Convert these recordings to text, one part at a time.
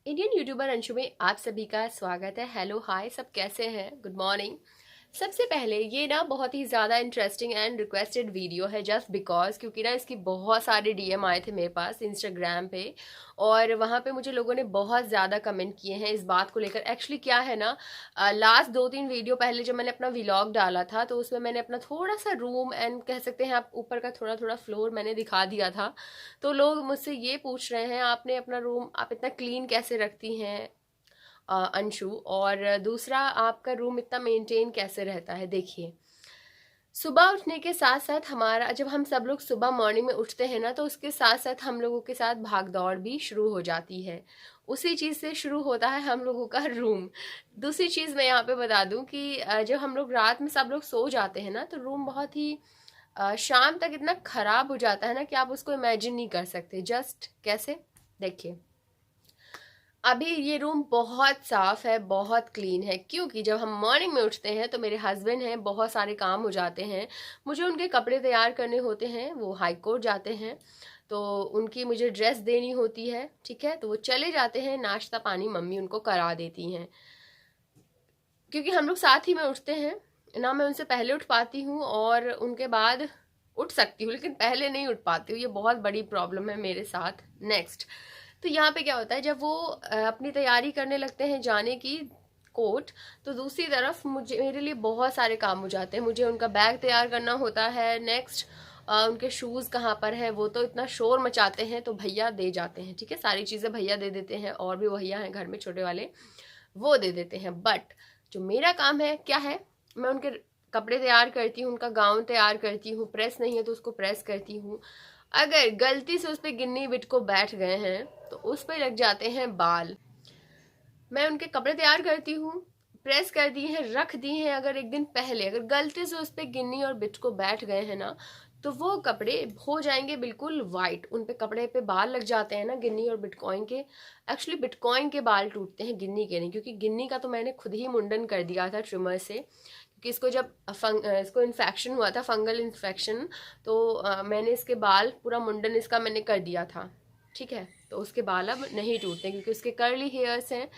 Indian YouTuber Anshu में आप सभी का स्वागत है। हेलो हाय, सब कैसे हैं? Good morning. सबसे पहले ये ना बहुत ही ज़्यादा इंटरेस्टिंग एंड रिक्वेस्टेड वीडियो है, जस्ट बिकॉज क्योंकि ना इसकी बहुत सारे डीएम आए थे मेरे पास इंस्टाग्राम पे, और वहाँ पे मुझे लोगों ने बहुत ज़्यादा कमेंट किए हैं इस बात को लेकर। एक्चुअली क्या है ना, लास्ट 2-3 वीडियो पहले जब मैंने अपना व्लॉग डाला था तो उसमें मैंने अपना थोड़ा सा रूम एंड कह सकते हैं आप ऊपर का थोड़ा थोड़ा फ्लोर मैंने दिखा दिया था। तो लोग मुझसे ये पूछ रहे हैं, आपने अपना रूम आप इतना क्लीन कैसे रखती हैं अंशु, और दूसरा आपका रूम इतना मेंटेन कैसे रहता है। देखिए, सुबह उठने के साथ साथ हमारा, जब हम सब लोग सुबह मॉर्निंग में उठते हैं ना, तो उसके साथ साथ हम लोगों के साथ भाग दौड़ भी शुरू हो जाती है। उसी चीज़ से शुरू होता है हम लोगों का रूम। दूसरी चीज़ मैं यहाँ पे बता दूं कि जब हम लोग रात में सब लोग सो जाते हैं ना, तो रूम बहुत ही शाम तक इतना खराब हो जाता है ना कि आप उसको इमेजिन नहीं कर सकते। जस्ट कैसे, देखिए, अभी ये रूम बहुत साफ है, बहुत क्लीन है, क्योंकि जब हम मॉर्निंग में उठते हैं तो मेरे हस्बैंड हैं, बहुत सारे काम हो जाते हैं, मुझे उनके कपड़े तैयार करने होते हैं, वो हाई कोर्ट जाते हैं, तो उनकी मुझे ड्रेस देनी होती है, ठीक है, तो वो चले जाते हैं, नाश्ता पानी मम्मी उनको करा देती हैं। क्योंकि हम लोग साथ ही में उठते हैं ना, मैं उनसे पहले उठ पाती हूँ और उनके बाद उठ सकती हूँ, लेकिन पहले नहीं उठ पाती हूँ। ये बहुत बड़ी प्रॉब्लम है मेरे साथ। नेक्स्ट, तो यहाँ पे क्या होता है, जब वो अपनी तैयारी करने लगते हैं जाने की कोर्ट, तो दूसरी तरफ मुझे, मेरे लिए बहुत सारे काम हो जाते हैं। मुझे उनका बैग तैयार करना होता है। नेक्स्ट, उनके शूज़ कहाँ पर हैं, वो तो इतना शोर मचाते हैं तो भैया दे जाते हैं, ठीक है, सारी चीज़ें भैया दे देते हैं, और भी भैया हैं घर में छोटे वाले, वो दे देते हैं। बट जो मेरा काम है क्या है, मैं उनके कपड़े तैयार करती हूँ, उनका गाउन तैयार करती हूँ, प्रेस नहीं है तो उसको प्रेस करती हूँ। अगर गलती से उस पर गिन्नी बिट को बैठ गए हैं तो उस पर लग जाते हैं बाल। मैं उनके कपड़े तैयार करती हूँ, प्रेस कर दिए हैं, रख दिए हैं, अगर एक दिन पहले अगर गलती से उस पर गिन्नी और बिट को बैठ गए हैं ना, तो वो कपड़े हो जाएंगे बिल्कुल वाइट। उन पे कपड़े पे बाल लग जाते हैं ना गिन्नी और बिटकॉइन के। एक्चुअली बिटकॉइन के बाल टूटते हैं, गिन्नी के नहीं, क्योंकि गिन्नी का तो मैंने खुद ही मुंडन कर दिया था ट्रिमर से, क्योंकि इसको जब इसको इन्फेक्शन हुआ था, फंगल इन्फेक्शन, तो मैंने इसके बाल पूरा मुंडन इसका मैंने कर दिया था, ठीक है, तो उसके बाल अब नहीं टूटते क्योंकि उसके कर्ली हेयर्स हैं।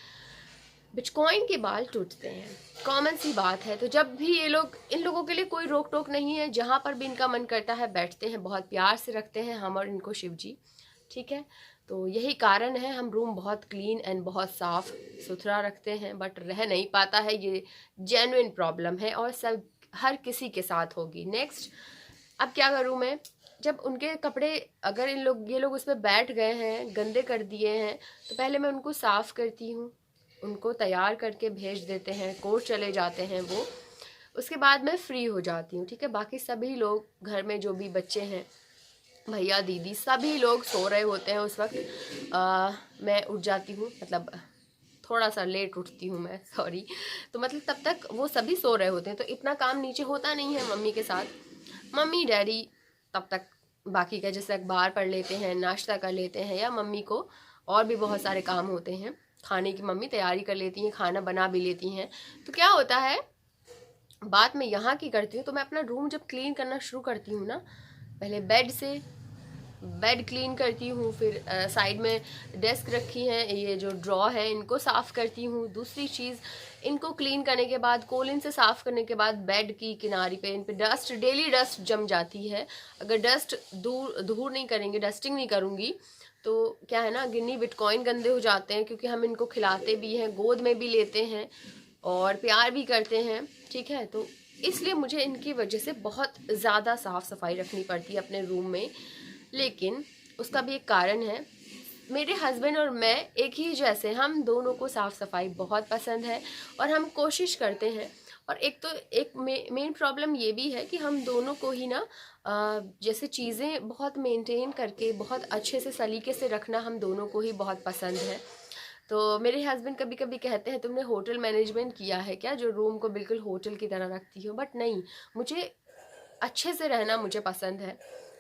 बिटकॉइन के बाल टूटते हैं, कॉमन सी बात है। तो जब भी ये लोग, इन लोगों के लिए कोई रोक टोक नहीं है, जहाँ पर भी इनका मन करता है बैठते हैं, बहुत प्यार से रखते हैं हम और इनको शिव जी, ठीक है। तो यही कारण है, हम रूम बहुत क्लीन एंड बहुत साफ सुथरा रखते हैं, बट रह नहीं पाता है। ये जेन्युइन प्रॉब्लम है और सब हर किसी के साथ होगी। नेक्स्ट, अब क्या करूँ मैं, जब उनके कपड़े, अगर ये लोग उसमें बैठ गए हैं, गंदे कर दिए हैं, तो पहले मैं उनको साफ करती हूँ, उनको तैयार करके भेज देते हैं, कोर्ट चले जाते हैं वो। उसके बाद मैं फ्री हो जाती हूँ, ठीक है। बाकी सभी लोग घर में जो भी बच्चे हैं, भैया दीदी, सभी लोग सो रहे होते हैं उस वक्त। मैं उठ जाती हूँ, मतलब थोड़ा सा लेट उठती हूँ मैं, सॉरी। तो मतलब तब तक वो सभी सो रहे होते हैं, तो इतना काम नीचे होता नहीं है मम्मी के साथ। मम्मी डैडी तब तक बाकी का जैसे अखबार पढ़ लेते हैं, नाश्ता कर लेते हैं, या मम्मी को और भी बहुत सारे काम होते हैं, खाने की मम्मी तैयारी कर लेती हैं, खाना बना भी लेती हैं। तो क्या होता है, बात मैं यहाँ की करती हूँ, तो मैं अपना रूम जब क्लीन करना शुरू करती हूँ ना, पहले बेड क्लीन करती हूँ, फिर साइड में डेस्क रखी हैं, ये जो ड्रॉ है इनको साफ़ करती हूँ। दूसरी चीज़, इनको क्लीन करने के बाद, कोलिन से साफ़ करने के बाद, बेड की किनारी पे इन पे डस्ट, डेली डस्ट जम जाती है। अगर डस्ट दूर नहीं करेंगे, डस्टिंग नहीं करूँगी, तो क्या है ना, गिन्नी बिटकॉइन गंदे हो जाते हैं, क्योंकि हम इनको खिलाते भी हैं, गोद में भी लेते हैं और प्यार भी करते हैं, ठीक है। तो इसलिए मुझे इनकी वजह से बहुत ज़्यादा साफ़ सफाई रखनी पड़ती है अपने रूम में। लेकिन उसका भी एक कारण है, मेरे हस्बैंड और मैं एक ही जैसे, हम दोनों को साफ़ सफाई बहुत पसंद है और हम कोशिश करते हैं। और एक तो एक मेन प्रॉब्लम ये भी है कि हम दोनों को ही ना जैसे चीज़ें बहुत मेंटेन करके, बहुत अच्छे से सलीके से रखना हम दोनों को ही बहुत पसंद है। तो मेरे हस्बैंड कभी कभी कहते हैं, तुमने होटल मैनेजमेंट किया है क्या, जो रूम को बिल्कुल होटल की तरह रखती हो। बट नहीं, मुझे अच्छे से रहना मुझे पसंद है।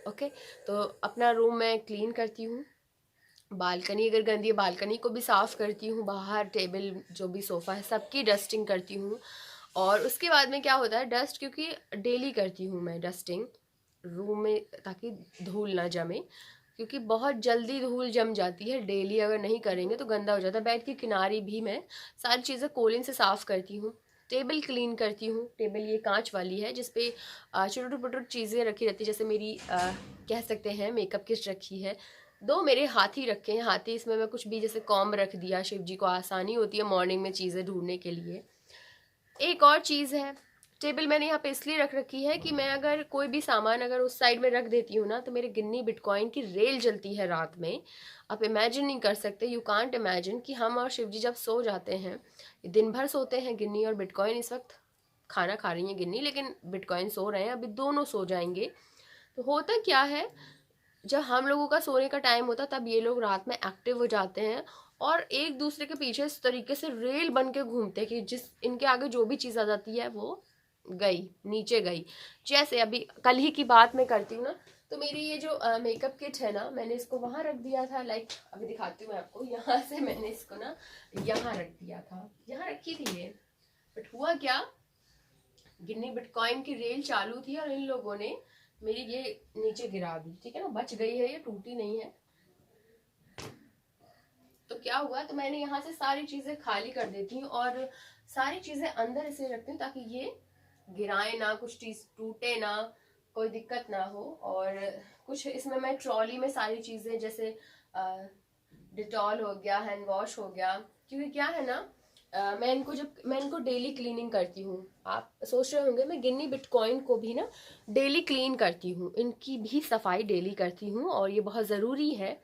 ओके, तो अपना रूम मैं क्लीन करती हूँ, बालकनी अगर गंदी है बालकनी को भी साफ़ करती हूँ, बाहर टेबल जो भी सोफ़ा है सबकी डस्टिंग करती हूँ। और उसके बाद में क्या होता है, डस्ट, क्योंकि डेली करती हूँ मैं डस्टिंग रूम में ताकि धूल ना जमे, क्योंकि बहुत जल्दी धूल जम जाती है, डेली अगर नहीं करेंगे तो गंदा हो जाता है। बेड की किनारी भी मैं सारी चीज़ें कोलिन से साफ़ करती हूँ। टेबल क्लीन करती हूँ। टेबल ये कांच वाली है जिसपे छोटी छोटी चीज़ें रखी रहती है, जैसे मेरी कह सकते हैं मेकअप किट रखी है। दो मेरे हाथी रखे हैं, हाथी इसमें मैं कुछ भी जैसे कॉम्ब रख दिया, शिव जी को आसानी होती है मॉर्निंग में चीज़ें ढूंढने के लिए। एक और चीज़ है, टेबल मैंने यहाँ पे इसलिए रख रखी है कि मैं अगर कोई भी सामान अगर उस साइड में रख देती हूँ ना, तो मेरे गिन्नी बिटकॉइन की रेल जलती है रात में। आप इमेजिन नहीं कर सकते, यू कांट इमेजिन कि हम और शिव जी जब सो जाते हैं, दिन भर सोते हैं गिन्नी और बिटकॉइन। इस वक्त खाना खा रही हैं गिन्नी, लेकिन बिटकॉइन सो रहे हैं, अभी दोनों सो जाएंगे। तो होता क्या है, जब हम लोगों का सोने का टाइम होता तब ये लोग रात में एक्टिव हो जाते हैं और एक दूसरे के पीछे इस तरीके से रेल बन के घूमते हैं कि जिस इनके आगे जो भी चीज़ आ जाती है वो गई, नीचे गई। जैसे अभी कल ही की बात मैं करती हूँ ना, तो मेरी ये जो मेकअप किट है ना, मैंने इसको वहां रख दिया था। लाइक अभी दिखाती हूँ मैं आपको, यहाँ से मैंने इसको ना यहाँ रख दिया था, यहाँ रखी थी ये। बट हुआ क्या, गिन्नी बिटकॉइन की रेल चालू थी और इन लोगों ने मेरी ये नीचे गिरा दी। ठीक है ना, बच गई है, ये टूटी नहीं है। तो क्या हुआ, तो मैंने यहाँ से सारी चीजें खाली कर देती हूँ और सारी चीजें अंदर इसलिए रखती हूँ ताकि ये गिराए ना, कुछ चीज टूटे ना, कोई दिक्कत ना हो। और कुछ इसमें मैं ट्रॉली में सारी चीजें जैसे डिटॉल हो गया, हैंड वॉश हो गया, क्योंकि क्या है ना, मैं इनको डेली क्लीनिंग करती हूँ। आप सोच रहे होंगे मैं गिन्नी बिटकॉइन को भी ना डेली क्लीन करती हूँ, इनकी भी सफाई डेली करती हूँ और ये बहुत ज़रूरी है।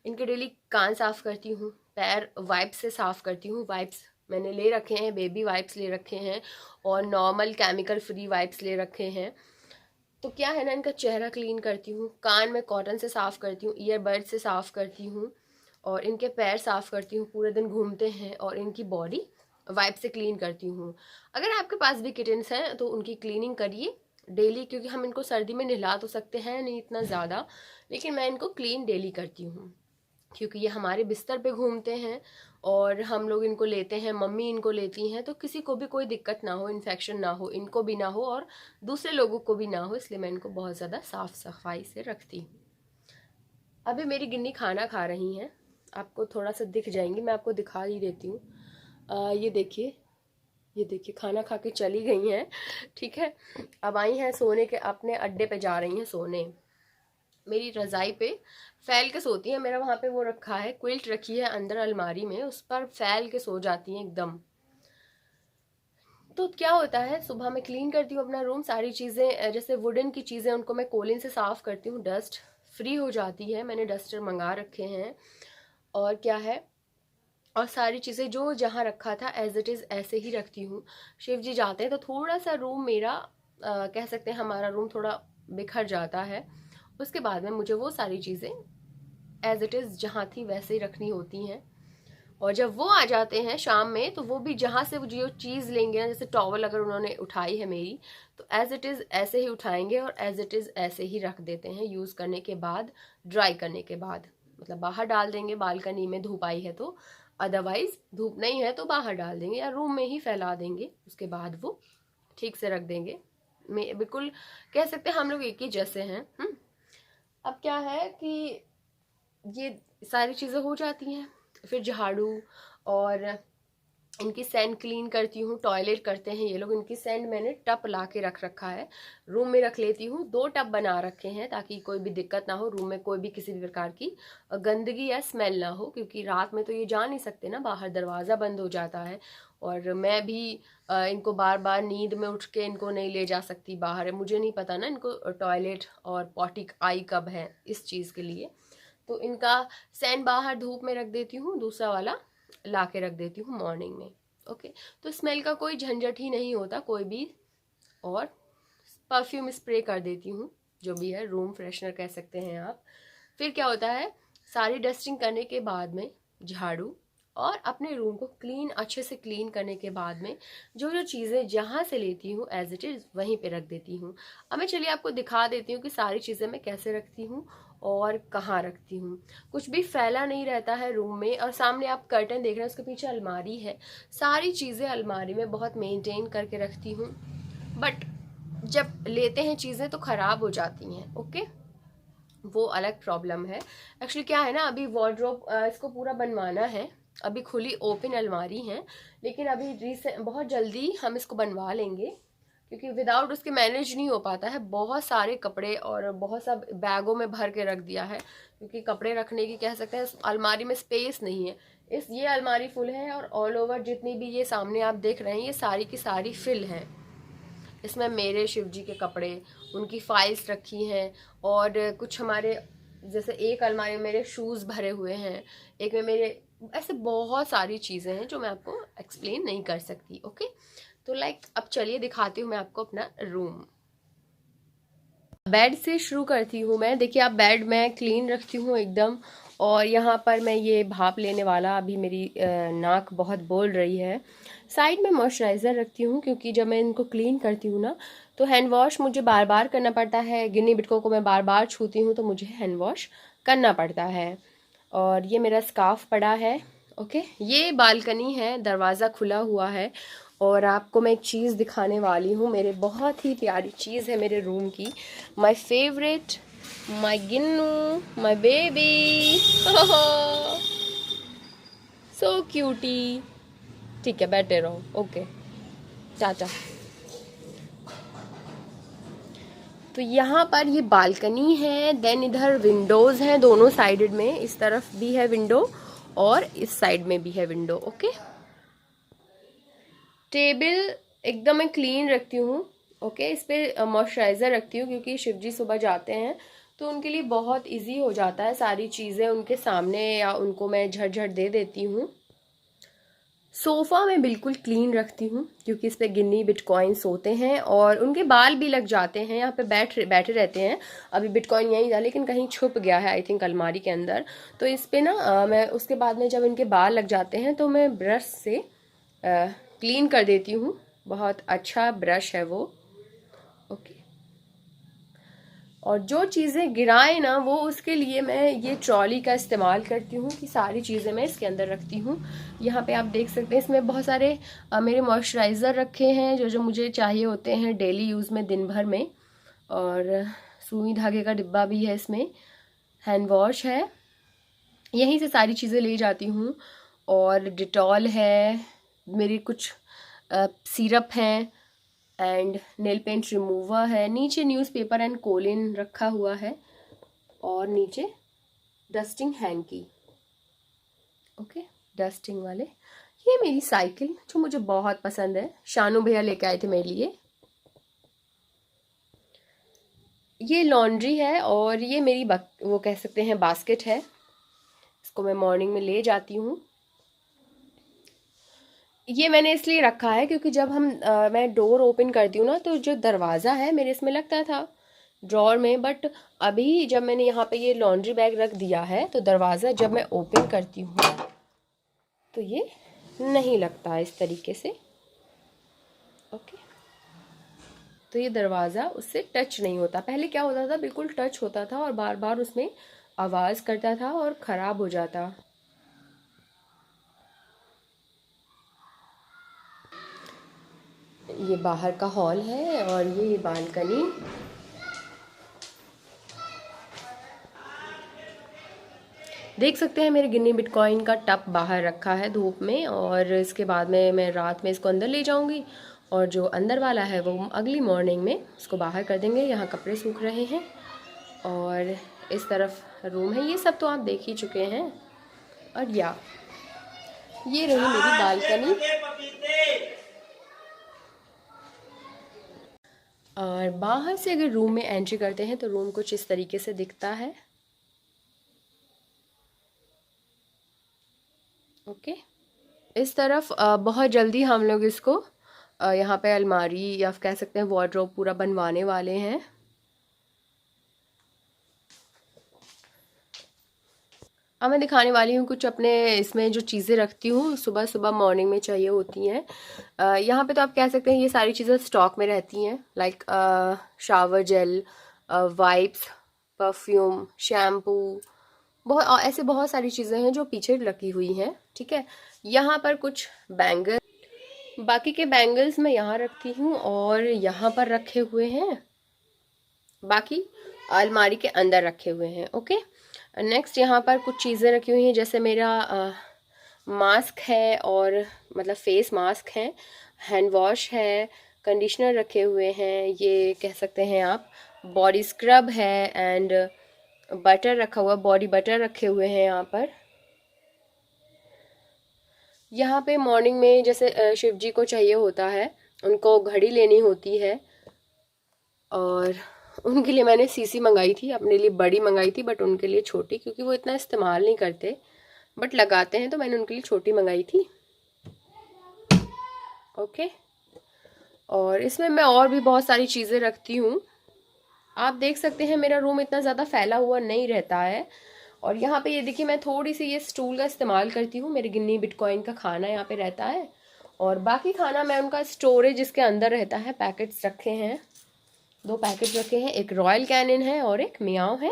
इनके डेली कान साफ करती हूँ, पैर वाइप्स से साफ करती हूँ। वाइप्स मैंने ले रखे हैं, बेबी वाइप्स ले रखे हैं और नॉर्मल केमिकल फ्री वाइप्स ले रखे हैं। तो क्या है ना, इनका चेहरा क्लीन करती हूँ, कान में कॉटन से साफ करती हूँ, ईयरबड से साफ करती हूँ और इनके पैर साफ करती हूँ। पूरे दिन घूमते हैं और इनकी बॉडी वाइप से क्लीन करती हूँ। अगर आपके पास भी किटन्स हैं तो उनकी क्लीनिंग करिए डेली, क्योंकि हम इनको सर्दी में नहला तो सकते हैं नहीं इतना ज़्यादा, लेकिन मैं इनको क्लीन डेली करती हूँ क्योंकि ये हमारे बिस्तर पे घूमते हैं और हम लोग इनको लेते हैं, मम्मी इनको लेती हैं, तो किसी को भी कोई दिक्कत ना हो, इन्फेक्शन ना हो, इनको भी ना हो और दूसरे लोगों को भी ना हो, इसलिए मैं इनको बहुत ज़्यादा साफ सफाई से रखती हूँ। अभी मेरी गिन्नी खाना खा रही हैं, आपको थोड़ा सा दिख जाएंगी, मैं आपको दिखा ही देती हूँ। ये देखिए, ये देखिए खाना खा के चली गई हैं। ठीक है, अब आई हैं सोने के, अपने अड्डे पे जा रही हैं सोने। मेरी रज़ाई पे फैल के सोती है, मेरा वहाँ पे वो रखा है, क्विल्ट रखी है अंदर अलमारी में, उस पर फैल के सो जाती हैं एकदम। तो क्या होता है, सुबह मैं क्लीन करती हूँ अपना रूम, सारी चीज़ें जैसे वुडन की चीज़ें उनको मैं कोलिन से साफ़ करती हूँ, डस्ट फ्री हो जाती है। मैंने डस्टर मंगा रखे हैं और क्या है, और सारी चीज़ें जो जहाँ रखा था एज इट इज़ ऐसे ही रखती हूँ। शिव जी जाते हैं तो थोड़ा सा रूम मेरा कह सकते हैं हमारा रूम थोड़ा बिखर जाता है। उसके बाद में मुझे वो सारी चीज़ें एज इट इज़ जहाँ थी वैसे ही रखनी होती हैं। और जब वो आ जाते हैं शाम में, तो वो भी जहाँ से जो चीज़ लेंगे ना, जैसे टॉवल अगर उन्होंने उठाई है मेरी, तो एज इट इज़ ऐसे ही उठाएंगे और एज इट इज़ ऐसे ही रख देते हैं यूज़ करने के बाद, ड्राई करने के बाद। मतलब बाहर डाल देंगे बालकनी में, धूप आई है तो, अदरवाइज धूप नहीं है तो बाहर डाल देंगे या रूम में ही फैला देंगे, उसके बाद वो ठीक से रख देंगे। मैं बिल्कुल कह सकते हैं हम लोग एक ही जैसे हैं। अब क्या है कि ये सारी चीज़ें हो जाती हैं, फिर झाड़ू और इनकी सैंड क्लीन करती हूँ। टॉयलेट करते हैं ये लोग, इनकी सैंड मैंने टब ला के रख रखा है, रूम में रख लेती हूँ। 2 टब बना रखे हैं ताकि कोई भी दिक्कत ना हो, रूम में कोई भी किसी भी प्रकार की गंदगी या स्मेल ना हो, क्योंकि रात में तो ये जा नहीं सकते ना बाहर, दरवाज़ा बंद हो जाता है और मैं भी इनको बार बार नींद में उठ के इनको नहीं ले जा सकती बाहर, मुझे नहीं पता ना इनको टॉयलेट और पॉटी आई कब है, इस चीज़ के लिए। तो इनका सैंड बाहर धूप में रख देती हूँ, दूसरा वाला ला के रख देती हूँ मॉर्निंग में। ओके, तो स्मेल का कोई झंझट ही नहीं होता कोई भी, और परफ्यूम स्प्रे कर देती हूँ, जो भी है रूम फ्रेशनर कह सकते हैं आप। फिर क्या होता है, सारी डस्टिंग करने के बाद में झाड़ू और अपने रूम को क्लीन, अच्छे से क्लीन करने के बाद में जो जो चीज़ें जहाँ से लेती हूँ एज इट इज़ वहीं पे रख देती हूँ। अब मैं चलिए आपको दिखा देती हूँ कि सारी चीज़ें मैं कैसे रखती हूँ और कहाँ रखती हूँ। कुछ भी फैला नहीं रहता है रूम में, और सामने आप कर्टन देख रहे हैं, उसके पीछे अलमारी है, सारी चीज़ें अलमारी में बहुत मेंटेन करके रखती हूँ। बट जब लेते हैं चीज़ें तो ख़राब हो जाती हैं। ओके, वो अलग प्रॉब्लम है। एक्चुअली क्या है ना, अभी वार्डरोब इसको पूरा बनवाना है, अभी खुली ओपन अलमारी है, लेकिन अभी रिसेंट बहुत जल्दी हम इसको बनवा लेंगे, क्योंकि विदाउट उसके मैनेज नहीं हो पाता है। बहुत सारे कपड़े और बहुत सब बैगों में भर के रख दिया है, क्योंकि कपड़े रखने की कह सकते हैं अलमारी में स्पेस नहीं है। ये अलमारी फुल है, और ऑल ओवर जितनी भी ये सामने आप देख रहे हैं ये सारी की सारी फिल है। इसमें मेरे शिव जी के कपड़े, उनकी फाइल्स रखी हैं, और कुछ हमारे जैसे एक अलमारी में मेरे शूज़ भरे हुए हैं, एक में मेरे, ऐसे बहुत सारी चीज़ें हैं जो मैं आपको एक्सप्लेन नहीं कर सकती। ओके, तो अब चलिए दिखाती हूँ मैं आपको अपना रूम। बेड से शुरू करती हूँ मैं। देखिए आप, बेड मैं क्लीन रखती हूँ एकदम, और यहाँ पर मैं ये भाप लेने वाला, अभी मेरी नाक बहुत बोल रही है। साइड में मॉइस्चराइज़र रखती हूँ, क्योंकि जब मैं इनको क्लीन करती हूँ ना तो हैंड वॉश मुझे बार बार करना पड़ता है। गिन्नी बिटकों को मैं बार बार छूती हूँ तो मुझे हैंड वॉश करना पड़ता है। और ये मेरा स्कार्फ पड़ा है। ओके, ये बालकनी है, दरवाज़ा खुला हुआ है, और आपको मैं एक चीज़ दिखाने वाली हूँ। मेरे बहुत ही प्यारी चीज़ है मेरे रूम की, my favourite, my Ginnu, my baby, so cutie. ठीक है, बैठे रहो। Okay, tata. तो यहाँ पर ये बालकनी है, देन इधर विंडोज़ हैं दोनों साइडेड में, इस तरफ भी है विंडो और इस साइड में भी है विंडो। ओके, टेबल एकदम मैं क्लीन रखती हूँ। ओके, इस पे मॉइस्चराइज़र रखती हूँ, क्योंकि शिवजी सुबह जाते हैं तो उनके लिए बहुत इजी हो जाता है, सारी चीज़ें उनके सामने या उनको मैं झट दे देती हूँ। सोफ़ा मैं बिल्कुल क्लीन रखती हूँ, क्योंकि इस पे गिन्नी बिटकॉइन सोते हैं और उनके बाल भी लग जाते हैं, यहाँ पे बैठे रहते हैं। अभी बिटकॉइन यहीं था, लेकिन कहीं छुप गया है आई थिंक अलमारी के अंदर। तो इस पे ना मैं उसके बाद में जब इनके बाल लग जाते हैं तो मैं ब्रश से क्लीन कर देती हूँ। बहुत अच्छा ब्रश है वो। ओके, और जो चीज़ें गिराए ना वो, उसके लिए मैं ये ट्रॉली का इस्तेमाल करती हूँ, कि सारी चीज़ें मैं इसके अंदर रखती हूँ। यहाँ पे आप देख सकते हैं इसमें बहुत सारे मेरे मॉइस्चराइज़र रखे हैं, जो जो मुझे चाहिए होते हैं डेली यूज़ में, दिन भर में। और सुई धागे का डिब्बा भी है इसमें, हैंड वॉश है, यहीं से सारी चीज़ें ले जाती हूँ। और डिटॉल है, मेरी कुछ सिरप हैं, एंड नेल पेंट रिमूवर है। नीचे न्यूज़पेपर एंड कोलिन रखा हुआ है, और नीचे डस्टिंग हैंकी। ओके, डस्टिंग वाले। ये मेरी साइकिल जो मुझे बहुत पसंद है, शानू भैया लेके आए थे मेरे लिए। ये लॉन्ड्री है, और ये मेरी वो कह सकते हैं बास्केट है, इसको मैं मॉर्निंग में ले जाती हूँ। ये मैंने इसलिए रखा है क्योंकि जब मैं डोर ओपन करती हूँ ना, तो जो दरवाज़ा है मेरे इसमें लगता था ड्रॉर में, बट अभी जब मैंने यहाँ पे ये लॉन्ड्री बैग रख दिया है तो दरवाज़ा जब मैं ओपन करती हूँ तो ये नहीं लगता इस तरीके से। ओके, तो ये दरवाज़ा उससे टच नहीं होता। पहले क्या होता था, बिल्कुल टच होता था और बार बार उसमें आवाज़ करता था और ख़राब हो जाता। ये बाहर का हॉल है, और ये बालकनी। देख सकते हैं मेरे गिन्नी बिटकॉइन का टब बाहर रखा है धूप में, और इसके बाद में मैं रात में इसको अंदर ले जाऊंगी, और जो अंदर वाला है वो अगली मॉर्निंग में उसको बाहर कर देंगे। यहाँ कपड़े सूख रहे हैं, और इस तरफ रूम है। ये सब तो आप देख ही चुके हैं। और ये रही मेरी बालकनी। और बाहर से अगर रूम में एंट्री करते हैं तो रूम कुछ इस तरीके से दिखता है। ओके, इस तरफ बहुत जल्दी हम लोग इसको यहाँ पे अलमारी या कह सकते हैं वार्डरोब पूरा बनवाने वाले हैं। अब मैं दिखाने वाली हूँ कुछ अपने इसमें जो चीज़ें रखती हूँ, सुबह सुबह मॉर्निंग में चाहिए होती हैं। यहाँ पे तो आप कह सकते हैं ये सारी चीज़ें स्टॉक में रहती हैं, like shower gel, wipes, perfume, shampoo, ऐसे बहुत सारी चीज़ें हैं जो पीछे रखी हुई हैं। ठीक है, यहाँ पर कुछ बैंगल, बाकी के बैंगल्स मैं यहाँ रखती हूँ, और यहाँ पर रखे हुए हैं बाकी अलमारी के अंदर रखे हुए हैं। ओके, नेक्स्ट यहाँ पर कुछ चीज़ें रखी हुई हैं, जैसे मेरा मास्क है और मतलब फेस मास्क है, हैंड वॉश है, कंडीशनर रखे हुए हैं, ये कह सकते हैं आप, बॉडी स्क्रब है एंड बटर रखा हुआ, बॉडी बटर रखे हुए हैं यहाँ पर। यहाँ पे मॉर्निंग में जैसे शिव जी को चाहिए होता है, उनको घड़ी लेनी होती है और उनके लिए मैंने सीसी मंगाई थी, अपने लिए बड़ी मंगाई थी बट उनके लिए छोटी, क्योंकि वो इतना इस्तेमाल नहीं करते बट लगाते हैं, तो मैंने उनके लिए छोटी मंगाई थी। ओके, और इसमें मैं और भी बहुत सारी चीज़ें रखती हूँ। आप देख सकते हैं मेरा रूम इतना ज़्यादा फैला हुआ नहीं रहता है। और यहाँ पे ये देखिए, मैं थोड़ी सी ये स्टूल का इस्तेमाल करती हूँ, मेरे गिन्नी बिटकॉइन का खाना यहाँ पे रहता है और बाकी खाना मैं उनका स्टोरेज इसके अंदर रहता है। पैकेट्स रखे हैं, 2 पैकेट रखे हैं, एक रॉयल कैनिन है और एक मियाओ है।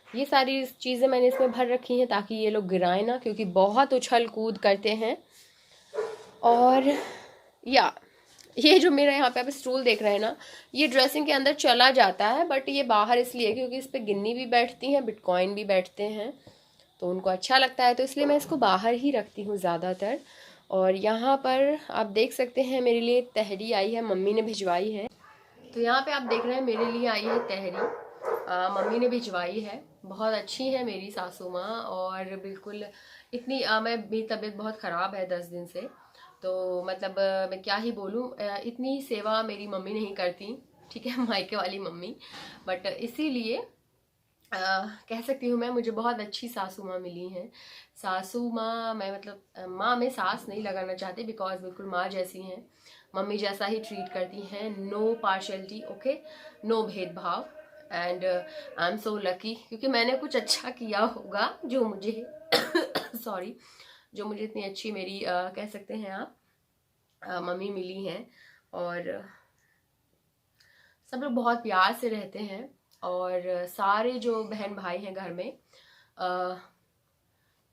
ये सारी चीज़ें मैंने इसमें भर रखी हैं ताकि ये लोग गिराए ना, क्योंकि बहुत उछल कूद करते हैं। और या ये जो मेरा यहाँ पे आप स्टूल देख रहे हैं ना, ये ड्रेसिंग के अंदर चला जाता है बट ये बाहर इसलिए क्योंकि इस पर गिन्नी भी बैठती हैं, बिटकॉइन भी बैठते हैं, तो उनको अच्छा लगता है, तो इसलिए मैं इसको बाहर ही रखती हूँ ज़्यादातर। और यहाँ पर आप देख सकते हैं मेरे लिए तहरी आई है, मम्मी ने भिजवाई है। तो यहाँ पे आप देख रहे हैं मेरे लिए आई है तहरी, मम्मी ने भिजवाई है। बहुत अच्छी है मेरी सासू माँ, और बिल्कुल इतनी मेरी तबीयत बहुत ख़राब है 10 दिन से, तो मतलब मैं क्या ही बोलूँ, इतनी सेवा मेरी मम्मी नहीं करती, ठीक है, मायके वाली मम्मी, बट इसीलिए कह सकती हूँ मैं, मुझे बहुत अच्छी सासू माँ मिली हैं। सासू माँ, मैं मतलब माँ में सास नहीं लगाना चाहती, बिकॉज बिल्कुल माँ जैसी हैं, मम्मी जैसा ही ट्रीट करती हैं, नो पार्शलिटी, ओके, नो भेदभाव। And I am so lucky, क्योंकि मैंने कुछ अच्छा किया होगा जो मुझे सॉरी, जो मुझे इतनी अच्छी मेरी कह सकते हैं आप मम्मी मिली हैं। और सब लोग बहुत प्यार से रहते हैं, और सारे जो बहन भाई हैं घर में,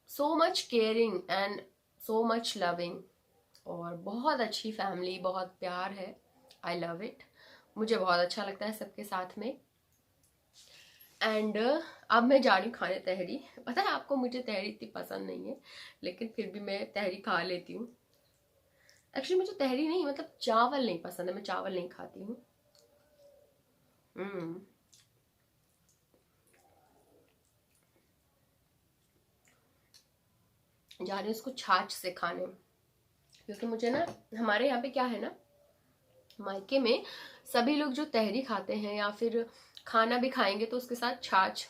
so much caring and so much loving, और बहुत अच्छी फैमिली, बहुत प्यार है। आई लव इट, मुझे बहुत अच्छा लगता है सबके साथ में। एंड अब मैं जा रही हूँ खाने तहरी। पता है आपको, मुझे तहरी इतनी पसंद नहीं है, लेकिन फिर भी मैं तहरी खा लेती हूँ। एक्चुअली मुझे तहरी नहीं, मतलब चावल नहीं पसंद है, मैं चावल नहीं खाती हूँ। जा रही हूँ इसको छाछ से खाने, क्योंकि मुझे ना, हमारे यहाँ पे क्या है ना, मायके में सभी लोग जो तहरी खाते हैं या फिर खाना भी खाएंगे तो उसके साथ छाछ,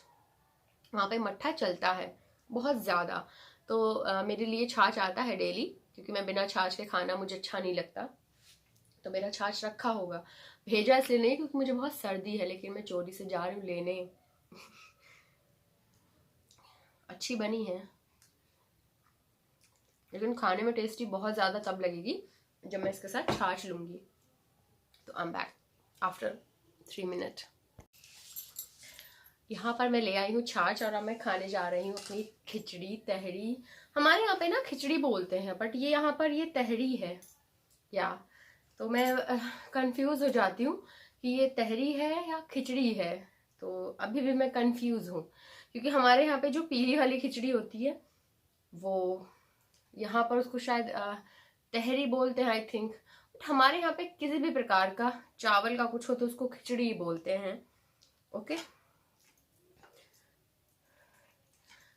वहाँ पे मट्ठा चलता है बहुत ज़्यादा, तो मेरे लिए छाछ आता है डेली, क्योंकि मैं बिना छाछ के खाना मुझे अच्छा नहीं लगता, तो मेरा छाछ रखा होगा। भेजा इसलिए नहीं क्योंकि मुझे बहुत सर्दी है, लेकिन मैं चोरी से जा रही हूँ लेने। अच्छी बनी है, लेकिन खाने में टेस्टी बहुत ज़्यादा तब लगेगी जब मैं इसके साथ छाछ लूँगी। तो I am back after 3 minute. यहाँ पर मैं ले आई हूँ छाछ, और अब मैं खाने जा रही हूँ अपनी खिचड़ी तहरी। हमारे यहाँ पे ना खिचड़ी बोलते हैं, बट ये यहाँ पर ये तहरी है या, तो मैं कंफ्यूज हो जाती हूँ कि ये तहरी है या खिचड़ी है, तो अभी भी मैं कंफ्यूज हूँ, क्योंकि हमारे यहाँ पे जो पीली वाली खिचड़ी होती है वो, यहाँ पर उसको शायद तहरी बोलते हैं आई थिंक, बट हमारे यहाँ पे किसी भी प्रकार का चावल का कुछ हो तो उसको खिचड़ी बोलते हैं। ओके,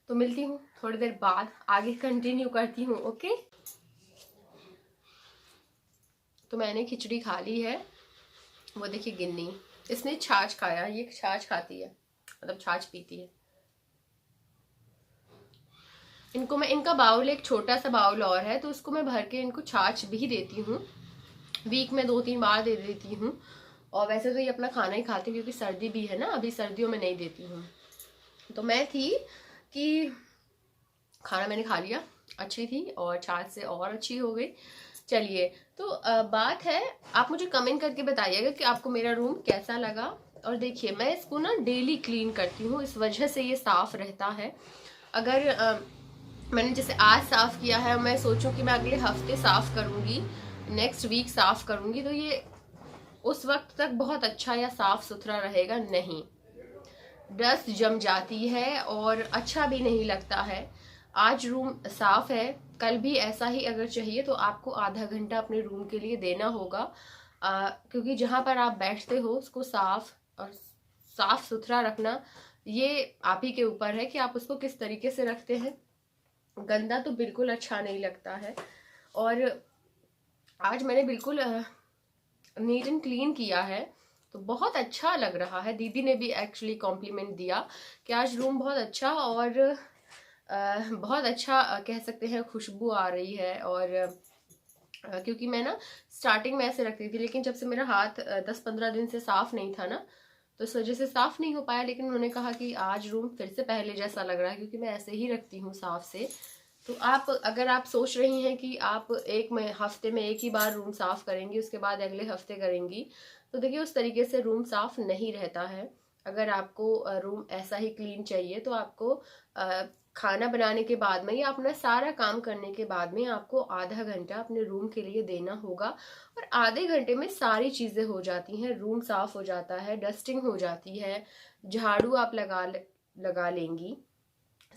तो मिलती हूँ थोड़ी देर बाद, आगे कंटिन्यू करती हूँ। ओके, तो मैंने खिचड़ी खा ली है, वो देखिए गिन्नी, इसने छाछ खाया, ये छाछ खाती है, मतलब छाछ पीती है। इनको मैं, इनका बाउल एक छोटा सा बाउल और है, तो उसको मैं भर के इनको छाछ भी देती हूँ, वीक में 2-3 बार दे देती हूँ। और वैसे तो ये अपना खाना ही खाती हूँ, क्योंकि सर्दी भी है ना, अभी सर्दियों में नहीं देती हूँ। तो मैं थी कि खाना मैंने खा लिया, अच्छी थी, और छाछ से और अच्छी हो गई। चलिए, तो बात है, आप मुझे कमेंट करके बताइएगा कि आपको मेरा रूम कैसा लगा। और देखिए, मैं इसको ना डेली क्लीन करती हूँ, इस वजह से ये साफ़ रहता है। अगर मैंने जैसे आज साफ़ किया है, मैं सोचूं कि मैं अगले हफ्ते साफ़ करूँगी, नेक्स्ट वीक साफ़ करूँगी, तो ये उस वक्त तक बहुत अच्छा या साफ़ सुथरा रहेगा नहीं। डस्ट जम जाती है और अच्छा भी नहीं लगता है। आज रूम साफ है, कल भी ऐसा ही अगर चाहिए तो आपको आधा घंटा अपने रूम के लिए देना होगा, क्योंकि जहाँ पर आप बैठते हो उसको साफ और साफ सुथरा रखना ये आप ही के ऊपर है कि आप उसको किस तरीके से रखते हैं। गंदा तो बिल्कुल अच्छा नहीं लगता है। और आज मैंने बिल्कुल नीट एंड क्लीन किया है तो बहुत अच्छा लग रहा है। दीदी ने भी एक्चुअली कॉम्प्लीमेंट दिया कि आज रूम बहुत अच्छा और बहुत अच्छा कह सकते हैं खुशबू आ रही है। और क्योंकि मैं ना स्टार्टिंग में ऐसे रखती थी, लेकिन जब से मेरा हाथ 10-15 दिन से साफ नहीं था ना, तो इस वजह से साफ नहीं हो पाया। लेकिन उन्होंने कहा कि आज रूम फिर से पहले जैसा लग रहा है, क्योंकि मैं ऐसे ही रखती हूँ साफ से। तो आप अगर आप सोच रही हैं कि आप हफ्ते में एक ही बार रूम साफ करेंगी, उसके बाद अगले हफ्ते करेंगी, तो देखिए उस तरीके से रूम साफ नहीं रहता है। अगर आपको रूम ऐसा ही क्लीन चाहिए तो आपको खाना बनाने के बाद में या अपना सारा काम करने के बाद में आपको आधा घंटा अपने रूम के लिए देना होगा। और आधे घंटे में सारी चीजें हो जाती हैं, रूम साफ हो जाता है, डस्टिंग हो जाती है, झाड़ू आप लगा लेंगी,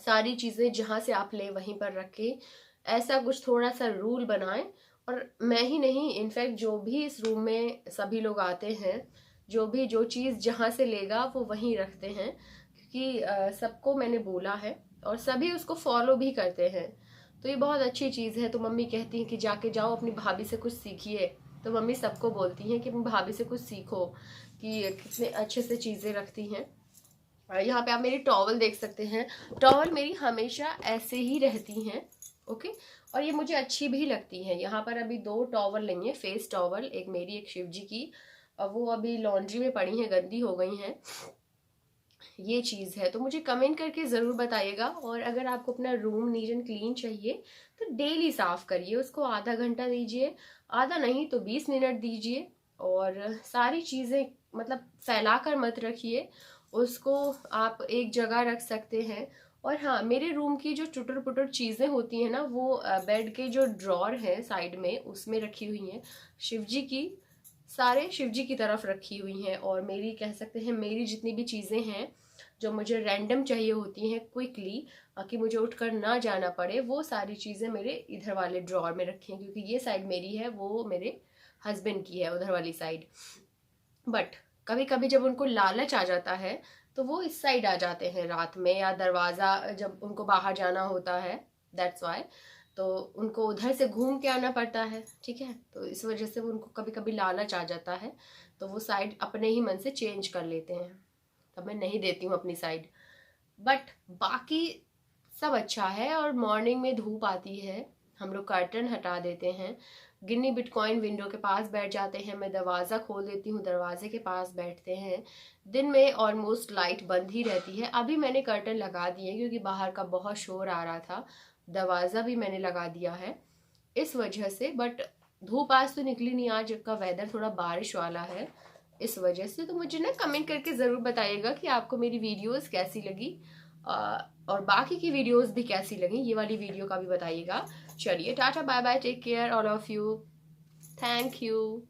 सारी चीजें जहां से आप ले वहीं पर रखें। ऐसा कुछ थोड़ा सा रूल बनाएं। और मैं ही नहीं, इनफैक्ट जो भी इस रूम में सभी लोग आते हैं, जो चीज जहां से लेगा वो वहीं रखते हैं, क्योंकि सबको मैंने बोला है और सभी उसको फॉलो भी करते हैं। तो ये बहुत अच्छी चीज है। तो मम्मी कहती हैं कि जाके जाओ अपनी भाभी से कुछ सीखिए। तो मम्मी सबको बोलती हैं कि अपनी भाभी से कुछ सीखो कि कितने अच्छे से चीजें रखती हैं। यहाँ पे आप मेरी टॉवल देख सकते हैं। टॉवल मेरी हमेशा ऐसे ही रहती हैं, ओके। और ये मुझे अच्छी भी लगती हैं। यहाँ पर अभी 2 टॉवल नहीं है, फेस टॉवल, एक मेरी एक शिव जी की, और वो अभी लॉन्ड्री में पड़ी हैं, गंदी हो गई हैं। ये चीज़ है। तो मुझे कमेंट करके ज़रूर बताइएगा। और अगर आपको अपना रूम नीट एंड क्लीन चाहिए तो डेली साफ करिए, उसको आधा घंटा दीजिए, आधा नहीं तो 20 मिनट दीजिए। और सारी चीज़ें मतलब फैला कर मत रखिए, उसको आप एक जगह रख सकते हैं। और हाँ, मेरे रूम की जो टुटर पुटर चीज़ें होती हैं ना, वो बेड के जो ड्रॉर है साइड में उसमें रखी हुई हैं। शिवजी की सारे शिवजी की तरफ रखी हुई हैं। और मेरी कह सकते हैं मेरी जितनी भी चीज़ें हैं जो मुझे रैंडम चाहिए होती हैं क्विकली, कि मुझे उठकर ना जाना पड़े, वो सारी चीज़ें मेरे इधर वाले ड्रॉर में रखी हैं। क्योंकि ये साइड मेरी है, वो मेरे हस्बैंड की है उधर वाली साइड। बट कभी कभी जब उनको लालच आ जाता है तो वो इस साइड आ जाते हैं रात में, या दरवाज़ा जब उनको बाहर जाना होता है, दैट्स वाई, तो उनको उधर से घूम के आना पड़ता है, ठीक है। तो इस वजह से उनको कभी कभी लालच आ जाता है, तो वो साइड अपने ही मन से चेंज कर लेते हैं। तब मैं नहीं देती हूँ अपनी साइड। बट बाकी सब अच्छा है। और मॉर्निंग में धूप आती है, हम लोग कर्टन हटा देते हैं, गिन्नी बिटकॉइन विंडो के पास बैठ जाते हैं, मैं दरवाज़ा खोल देती हूँ, दरवाजे के पास बैठते हैं। दिन में ऑलमोस्ट लाइट बंद ही रहती है। अभी मैंने कर्टन लगा दिए क्योंकि बाहर का बहुत शोर आ रहा था, दरवाज़ा भी मैंने लगा दिया है इस वजह से। बट धूप आज तो निकली नहीं, आज का वेदर थोड़ा बारिश वाला है इस वजह से। तो मुझे ना कमेंट करके ज़रूर बताइएगा कि आपको मेरी वीडियोस कैसी लगी, और बाकी की वीडियोस भी कैसी लगी, ये वाली वीडियो का भी बताइएगा। चलिए tata bye bye, take care all of you, thank you.